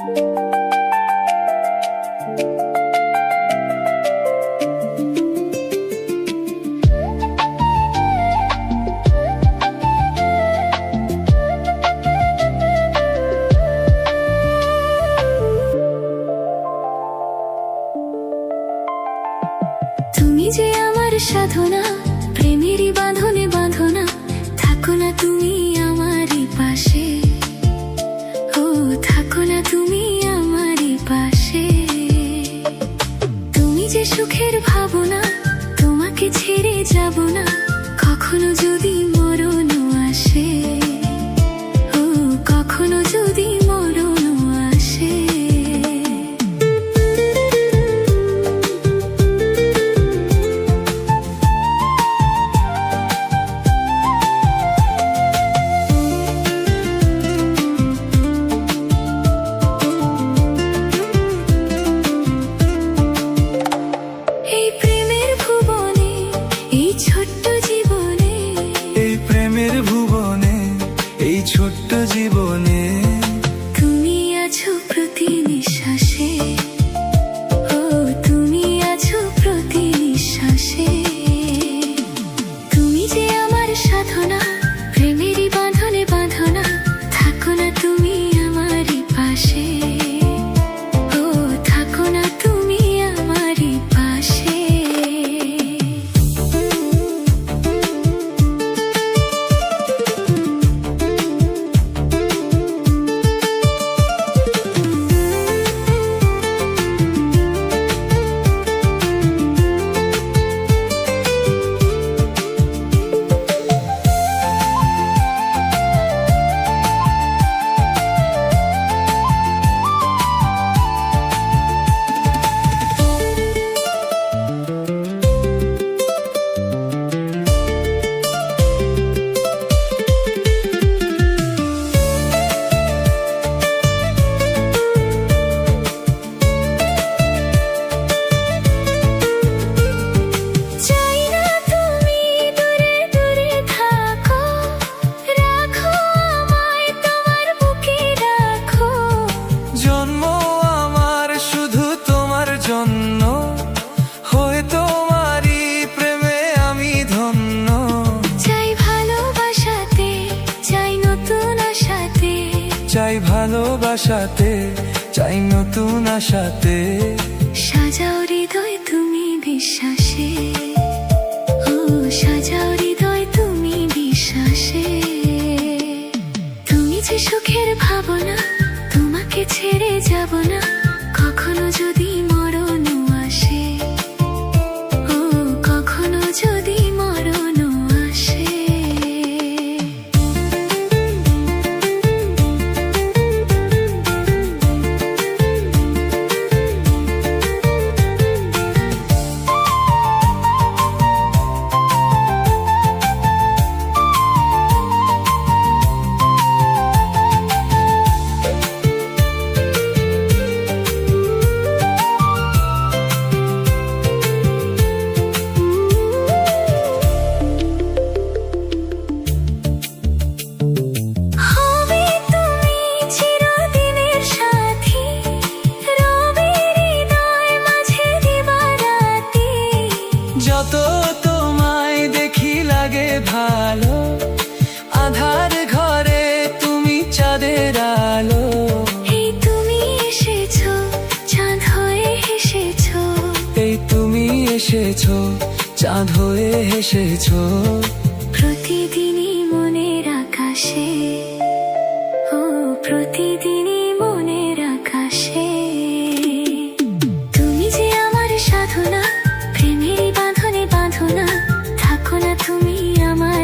তুমি যে আমার সাধনা, প্রেমেরই বাঁধনে বাঁধনা, থাকো না তুমি আমারই পাশে, ও থাকো না তুমি আমারই পাশে। তুমি যে সুখের ভাবনা, তোমাকে ছেড়ে যাব না কখনো যদি মরণ আসে, ও কখনো যদি মরণ আসে। এই প্রেমের ভুবনে, এই ছোট্ট জীবনে, এই প্রেমের ভুবনে, এই ছোট্ট জীবনে তুমি আছো প্রতি নিঃশ্বাসে, ও তুমি আছো প্রতি নিঃশ্বাসে। তুমি যে আমার সাধনা, প্রেমেরই বাঁধনে বাঁধনা, থাকো না তুমি আমারই পাশে, ও থাকো না তুমি আমারই পাশে। চাই না তুমি দূরে দূরে থাকো, রাখো আমায় তোমার বুকে রাখো। জন্ম আমার শুধু তোমার জন্য, হয়ে তোমারই প্রেমে আমি ধন্য। চাই ভালোবাসাতে, চাই নতুন আশাতে, চাই ভালোবাসাতে, চাই নতুন আশাতে। সাজাও হৃদয় তুমি বিশ্বাসে, ও সাজাও হৃদয় তুমি বিশ্বাসে। তুমি যে সুখের ভাবনা, তোমাকে ছেড়ে যাব না কখনো যদি মরণ আসে, ও কখনো যদি মরণ আসে। হবে তুমি চিরদিনের সাথী, রবে হৃদয় মাঝে দিবারাতি। যত তোমায় দেখি লাগে ভালো, আধার ঘরে তুমি চাঁদের আলো। এই তুমি এসেছো, চাঁদ হয়ে হেসেছো, এই তুমি এসেছো, চাঁদ হয়ে হেসেছো। প্রতিদিন